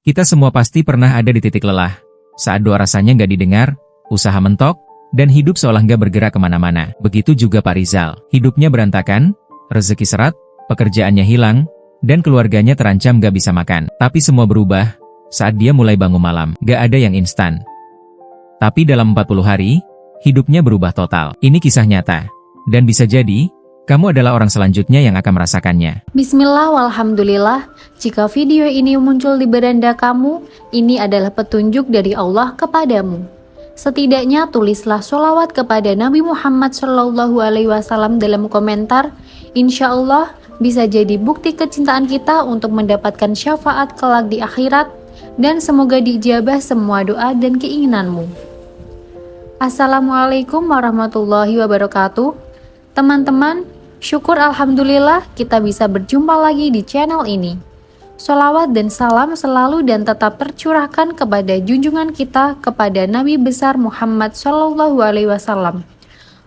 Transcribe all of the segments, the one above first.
Kita semua pasti pernah ada di titik lelah, saat doa rasanya nggak didengar, usaha mentok, dan hidup seolah nggak bergerak kemana-mana. Begitu juga Pak Rizal. Hidupnya berantakan, rezeki seret, pekerjaannya hilang, dan keluarganya terancam nggak bisa makan. Tapi semua berubah saat dia mulai bangun malam. Nggak ada yang instan. Tapi dalam 40 hari, hidupnya berubah total. Ini kisah nyata. Dan bisa jadi, kamu adalah orang selanjutnya yang akan merasakannya. Bismillah walhamdulillah, jika video ini muncul di beranda kamu, ini adalah petunjuk dari Allah kepadamu. Setidaknya tulislah sholawat kepada Nabi Muhammad SAW dalam komentar. Insya Allah bisa jadi bukti kecintaan kita untuk mendapatkan syafaat kelak di akhirat, dan semoga diijabah semua doa dan keinginanmu. Assalamualaikum warahmatullahi wabarakatuh. Teman-teman, syukur alhamdulillah kita bisa berjumpa lagi di channel ini. Sholawat dan salam selalu dan tetap tercurahkan kepada junjungan kita, kepada Nabi besar Muhammad SAW.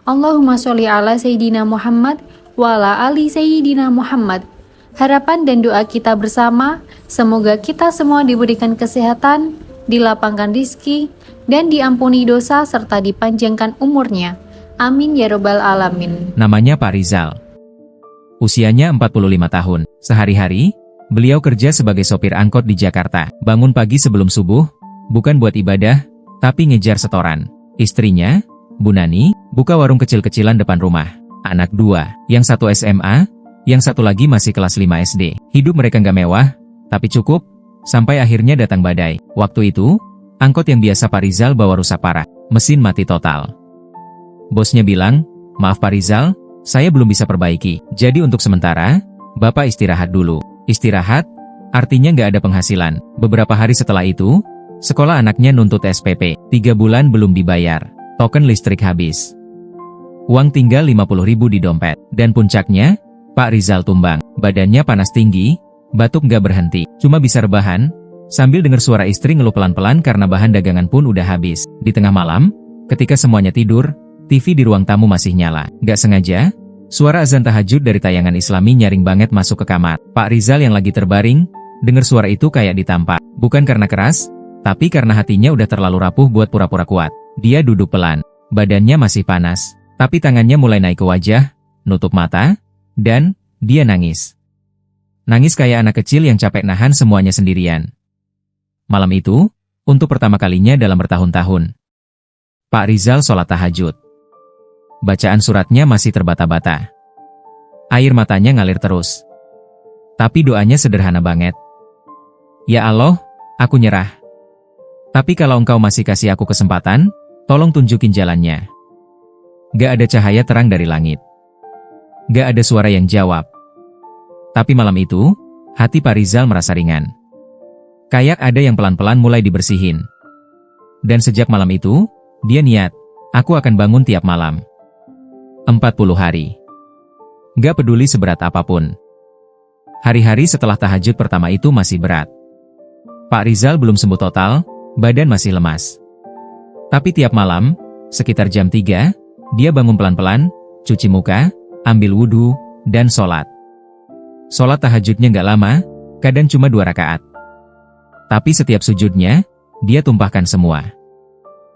Allahumma sholli ala Sayyidina Muhammad wa ala ali Sayyidina Muhammad. Harapan dan doa kita bersama, semoga kita semua diberikan kesehatan, dilapangkan rizki, dan diampuni dosa serta dipanjangkan umurnya. Amin ya robbal alamin. Namanya Pak Rizal. Usianya 45 tahun. Sehari-hari, beliau kerja sebagai sopir angkot di Jakarta. Bangun pagi sebelum subuh, bukan buat ibadah, tapi ngejar setoran. Istrinya, Bu Nani, buka warung kecil-kecilan depan rumah. Anak 2, yang satu SMA, yang satu lagi masih kelas 5 SD. Hidup mereka nggak mewah, tapi cukup, sampai akhirnya datang badai. Waktu itu, angkot yang biasa Pak Rizal bawa rusak parah, mesin mati total. Bosnya bilang, maaf Pak Rizal, saya belum bisa perbaiki. Jadi untuk sementara, Bapak istirahat dulu. Istirahat, artinya nggak ada penghasilan. Beberapa hari setelah itu, sekolah anaknya nuntut SPP. 3 bulan belum dibayar. Token listrik habis. Uang tinggal 50.000 di dompet. Dan puncaknya, Pak Rizal tumbang. Badannya panas tinggi, batuk nggak berhenti. Cuma bisa rebahan, sambil dengar suara istri ngeluh pelan-pelan karena bahan dagangan pun udah habis. Di tengah malam, ketika semuanya tidur, TV di ruang tamu masih nyala. Nggak sengaja, suara azan tahajud dari tayangan Islami nyaring banget masuk ke kamar. Pak Rizal yang lagi terbaring, dengar suara itu kayak ditampak. Bukan karena keras, tapi karena hatinya udah terlalu rapuh buat pura-pura kuat. Dia duduk pelan, badannya masih panas, tapi tangannya mulai naik ke wajah, nutup mata, dan dia nangis. Nangis kayak anak kecil yang capek nahan semuanya sendirian. Malam itu, untuk pertama kalinya dalam bertahun-tahun, Pak Rizal sholat tahajud. Bacaan suratnya masih terbata-bata. Air matanya ngalir terus. Tapi doanya sederhana banget. Ya Allah, aku nyerah. Tapi kalau Engkau masih kasih aku kesempatan, tolong tunjukin jalannya. Gak ada cahaya terang dari langit. Gak ada suara yang jawab. Tapi malam itu, hati Pak Rizal merasa ringan. Kayak ada yang pelan-pelan mulai dibersihin. Dan sejak malam itu, dia niat, aku akan bangun tiap malam. 40 hari. Gak peduli seberat apapun. Hari-hari setelah tahajud pertama itu masih berat. Pak Rizal belum sembuh total, badan masih lemas. Tapi tiap malam, sekitar jam 3, dia bangun pelan-pelan, cuci muka, ambil wudhu, dan sholat. Sholat tahajudnya gak lama, kadang cuma 2 rakaat. Tapi setiap sujudnya, dia tumpahkan semua.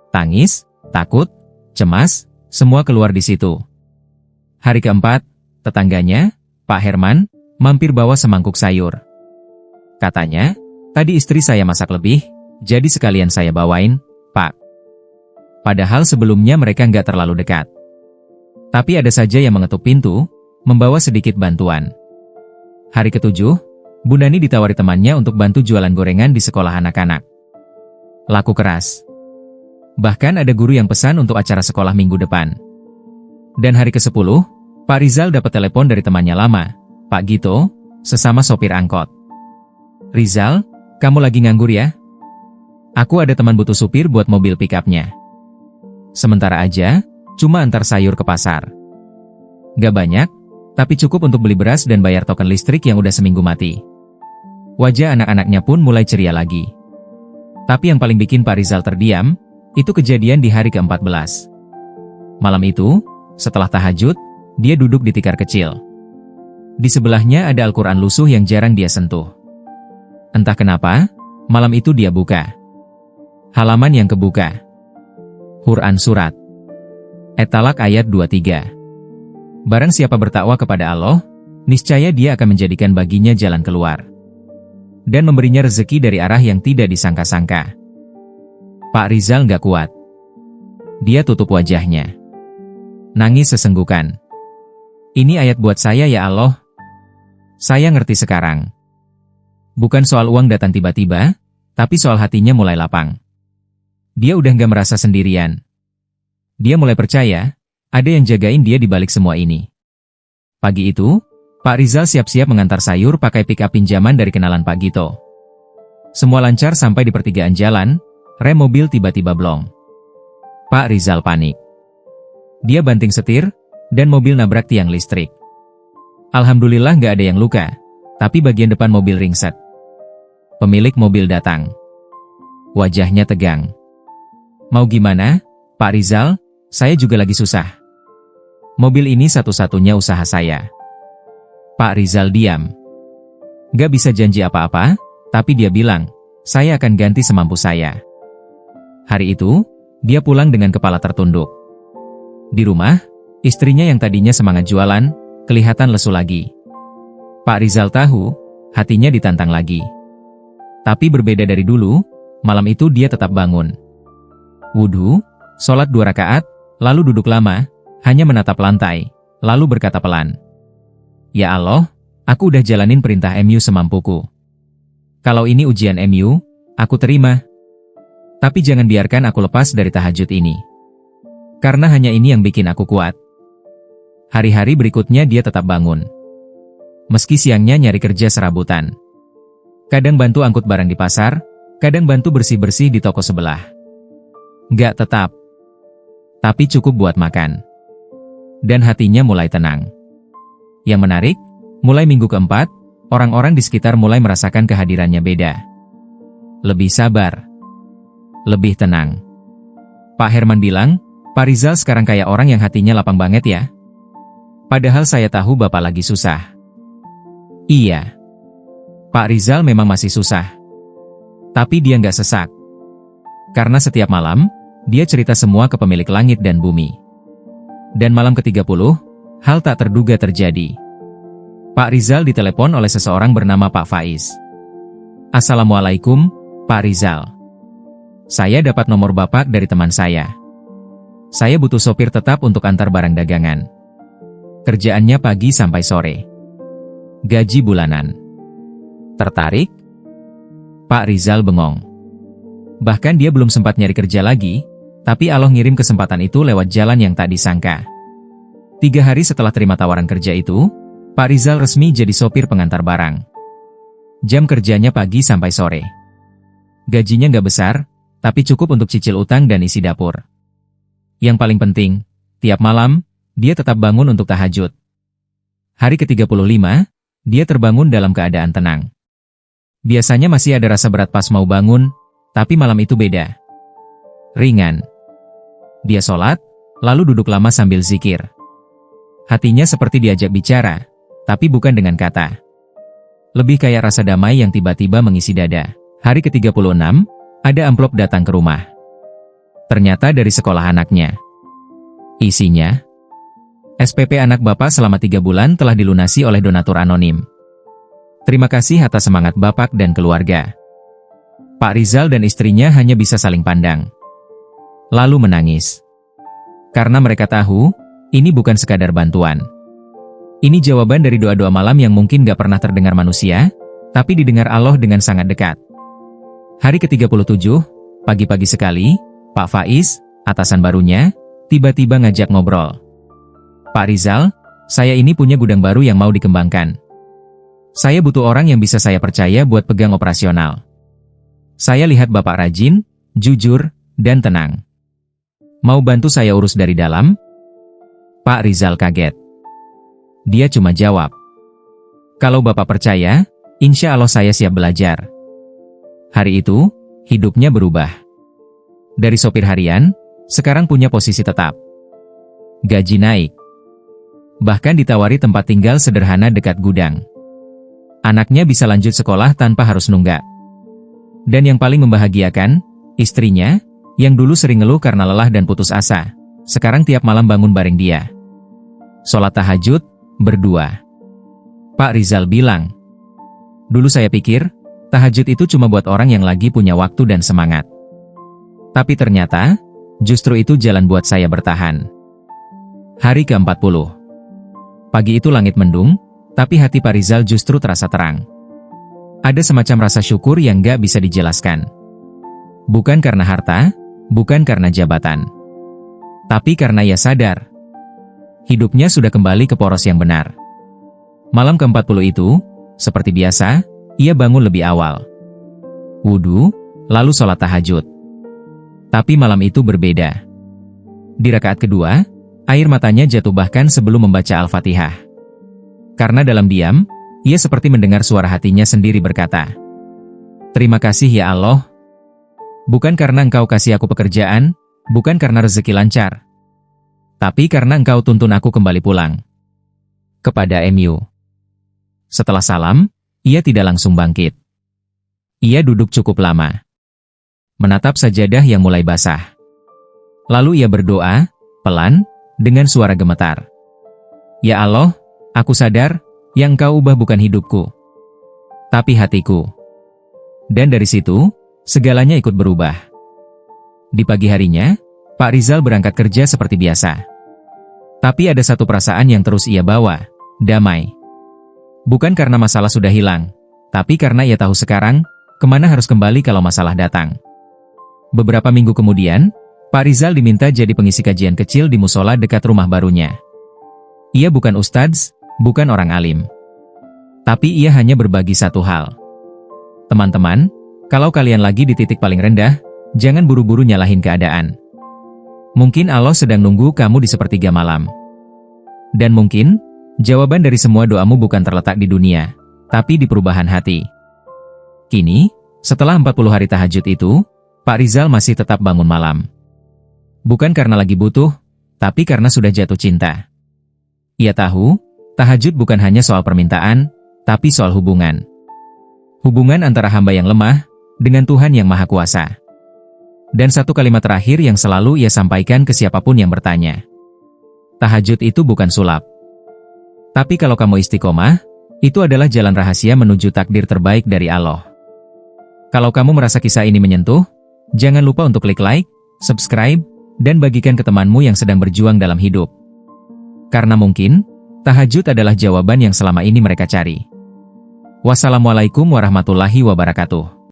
Tangis, takut, cemas, semua keluar di situ. Hari keempat, tetangganya, Pak Herman, mampir bawa semangkuk sayur. Katanya, tadi istri saya masak lebih, jadi sekalian saya bawain, Pak. Padahal sebelumnya mereka nggak terlalu dekat. Tapi ada saja yang mengetuk pintu, membawa sedikit bantuan. Hari ketujuh, Bu Nani ditawari temannya untuk bantu jualan gorengan di sekolah anak-anak. Laku keras. Bahkan ada guru yang pesan untuk acara sekolah minggu depan. Dan hari ke-10, Pak Rizal dapat telepon dari temannya lama, Pak Gito, sesama sopir angkot. Rizal, kamu lagi nganggur ya? Aku ada teman butuh supir buat mobil pick-up-nya. Sementara aja, cuma antar sayur ke pasar. Gak banyak, tapi cukup untuk beli beras dan bayar token listrik yang udah seminggu mati. Wajah anak-anaknya pun mulai ceria lagi. Tapi yang paling bikin Pak Rizal terdiam, itu kejadian di hari ke-14. Malam itu, setelah tahajud, dia duduk di tikar kecil. Di sebelahnya ada Al-Quran lusuh yang jarang dia sentuh. Entah kenapa, Malam itu dia buka. Halaman yang kebuka. Quran Surat At-Talaq ayat 23. Barang siapa bertakwa kepada Allah, niscaya Dia akan menjadikan baginya jalan keluar dan memberinya rezeki dari arah yang tidak disangka-sangka. Pak Rizal nggak kuat. Dia tutup wajahnya. Nangis sesenggukan. Ini ayat buat saya ya Allah. Saya ngerti sekarang. Bukan soal uang datang tiba-tiba, tapi soal hatinya mulai lapang. Dia udah nggak merasa sendirian. Dia mulai percaya, ada yang jagain dia di balik semua ini. Pagi itu, Pak Rizal siap-siap mengantar sayur pakai pick-up pinjaman dari kenalan Pak Gito. Semua lancar sampai di pertigaan jalan, rem mobil tiba-tiba blong. Pak Rizal panik. Dia banting setir, dan mobil nabrak tiang listrik. Alhamdulillah nggak ada yang luka, tapi bagian depan mobil ringsek. Pemilik mobil datang. Wajahnya tegang. Mau gimana, Pak Rizal? Saya juga lagi susah. Mobil ini satu-satunya usaha saya. Pak Rizal diam. Gak bisa janji apa-apa, tapi dia bilang, saya akan ganti semampu saya. Hari itu, dia pulang dengan kepala tertunduk. Di rumah, istrinya yang tadinya semangat jualan, kelihatan lesu lagi. Pak Rizal tahu, hatinya ditantang lagi. Tapi berbeda dari dulu, malam itu dia tetap bangun. Wudhu, sholat 2 rakaat, lalu duduk lama, hanya menatap lantai, lalu berkata pelan. Ya Allah, aku udah jalanin perintah MU semampuku. Kalau ini ujian MU, aku terima. Tapi jangan biarkan aku lepas dari tahajud ini. Karena hanya ini yang bikin aku kuat. Hari-hari berikutnya dia tetap bangun. Meski siangnya nyari kerja serabutan. Kadang bantu angkut barang di pasar, kadang bantu bersih-bersih di toko sebelah. Gak tetap. Tapi cukup buat makan. Dan hatinya mulai tenang. Yang menarik, mulai minggu keempat, orang-orang di sekitar mulai merasakan kehadirannya beda. Lebih sabar. Lebih tenang. Pak Herman bilang, Pak Rizal sekarang kayak orang yang hatinya lapang banget ya. Padahal saya tahu Bapak lagi susah. Iya. Pak Rizal memang masih susah. Tapi dia nggak sesak. Karena setiap malam, dia cerita semua ke pemilik langit dan bumi. Dan malam ke-30, hal tak terduga terjadi. Pak Rizal ditelepon oleh seseorang bernama Pak Faiz. Assalamualaikum, Pak Rizal. Saya dapat nomor Bapak dari teman saya. Saya butuh sopir tetap untuk antar barang dagangan. Kerjaannya pagi sampai sore. Gaji bulanan. Tertarik? Pak Rizal bengong. Bahkan dia belum sempat nyari kerja lagi, tapi Allah ngirim kesempatan itu lewat jalan yang tak disangka. 3 hari setelah terima tawaran kerja itu, Pak Rizal resmi jadi sopir pengantar barang. Jam kerjanya pagi sampai sore. Gajinya nggak besar, tapi cukup untuk cicil utang dan isi dapur. Yang paling penting, tiap malam, dia tetap bangun untuk tahajud. Hari ke-35, dia terbangun dalam keadaan tenang. Biasanya masih ada rasa berat pas mau bangun, tapi malam itu beda. Ringan. Dia sholat, lalu duduk lama sambil zikir. Hatinya seperti diajak bicara, tapi bukan dengan kata. Lebih kayak rasa damai yang tiba-tiba mengisi dada. Hari ke-36, ada amplop datang ke rumah. Ternyata dari sekolah anaknya. Isinya, SPP anak Bapak selama 3 bulan telah dilunasi oleh donatur anonim. Terima kasih atas semangat Bapak dan keluarga. Pak Rizal dan istrinya hanya bisa saling pandang. Lalu menangis. Karena mereka tahu, ini bukan sekadar bantuan. Ini jawaban dari doa-doa malam yang mungkin gak pernah terdengar manusia, tapi didengar Allah dengan sangat dekat. Hari ke-37, pagi-pagi sekali, Pak Faiz, atasan barunya, tiba-tiba ngajak ngobrol. Pak Rizal, saya ini punya gudang baru yang mau dikembangkan. Saya butuh orang yang bisa saya percaya buat pegang operasional. Saya lihat Bapak rajin, jujur, dan tenang. Mau bantu saya urus dari dalam? Pak Rizal kaget. Dia cuma jawab, kalau Bapak percaya, insya Allah saya siap belajar. Hari itu, hidupnya berubah. Dari sopir harian, sekarang punya posisi tetap. Gaji naik. Bahkan ditawari tempat tinggal sederhana dekat gudang. Anaknya bisa lanjut sekolah tanpa harus nunggak. Dan yang paling membahagiakan, istrinya, yang dulu sering ngeluh karena lelah dan putus asa, sekarang tiap malam bangun bareng dia. Sholat tahajud, berdua. Pak Rizal bilang, "Dulu saya pikir, tahajud itu cuma buat orang yang lagi punya waktu dan semangat. Tapi ternyata, justru itu jalan buat saya bertahan." Hari ke-40. Pagi itu langit mendung, tapi hati Pak Rizal justru terasa terang. Ada semacam rasa syukur yang gak bisa dijelaskan. Bukan karena harta, bukan karena jabatan. Tapi karena ia sadar, hidupnya sudah kembali ke poros yang benar. Malam ke-40 itu, seperti biasa, ia bangun lebih awal. Wudu, lalu sholat tahajud. Tapi malam itu berbeda. Di rakaat kedua, air matanya jatuh bahkan sebelum membaca Al-Fatihah. Karena dalam diam, ia seperti mendengar suara hatinya sendiri berkata, "Terima kasih ya Allah. Bukan karena Engkau kasih aku pekerjaan, bukan karena rezeki lancar. Tapi karena Engkau tuntun aku kembali pulang kepada MU." Setelah salam, ia tidak langsung bangkit. Ia duduk cukup lama, menatap sajadah yang mulai basah. Lalu ia berdoa, pelan, dengan suara gemetar. "Ya Allah, aku sadar, yang Engkau ubah bukan hidupku, tapi hatiku." Dan dari situ, segalanya ikut berubah. Di pagi harinya, Pak Rizal berangkat kerja seperti biasa. Tapi ada satu perasaan yang terus ia bawa, damai. Bukan karena masalah sudah hilang, tapi karena ia tahu sekarang, kemana harus kembali kalau masalah datang. Beberapa minggu kemudian, Pak Rizal diminta jadi pengisi kajian kecil di musola dekat rumah barunya. Ia bukan ustadz, bukan orang alim. Tapi ia hanya berbagi satu hal. Teman-teman, kalau kalian lagi di titik paling rendah, jangan buru-buru nyalahin keadaan. Mungkin Allah sedang nunggu kamu di sepertiga malam. Dan mungkin, jawaban dari semua doamu bukan terletak di dunia, tapi di perubahan hati. Kini, setelah 40 hari tahajud itu, Pak Rizal masih tetap bangun malam. Bukan karena lagi butuh, tapi karena sudah jatuh cinta. Ia tahu, tahajud bukan hanya soal permintaan, tapi soal hubungan. Hubungan antara hamba yang lemah, dengan Tuhan yang Maha Kuasa. Dan satu kalimat terakhir yang selalu ia sampaikan ke siapapun yang bertanya. Tahajud itu bukan sulap. Tapi kalau kamu istiqomah, itu adalah jalan rahasia menuju takdir terbaik dari Allah. Kalau kamu merasa kisah ini menyentuh, jangan lupa untuk klik like, subscribe, dan bagikan ke temanmu yang sedang berjuang dalam hidup. Karena mungkin, tahajud adalah jawaban yang selama ini mereka cari. Wassalamualaikum warahmatullahi wabarakatuh.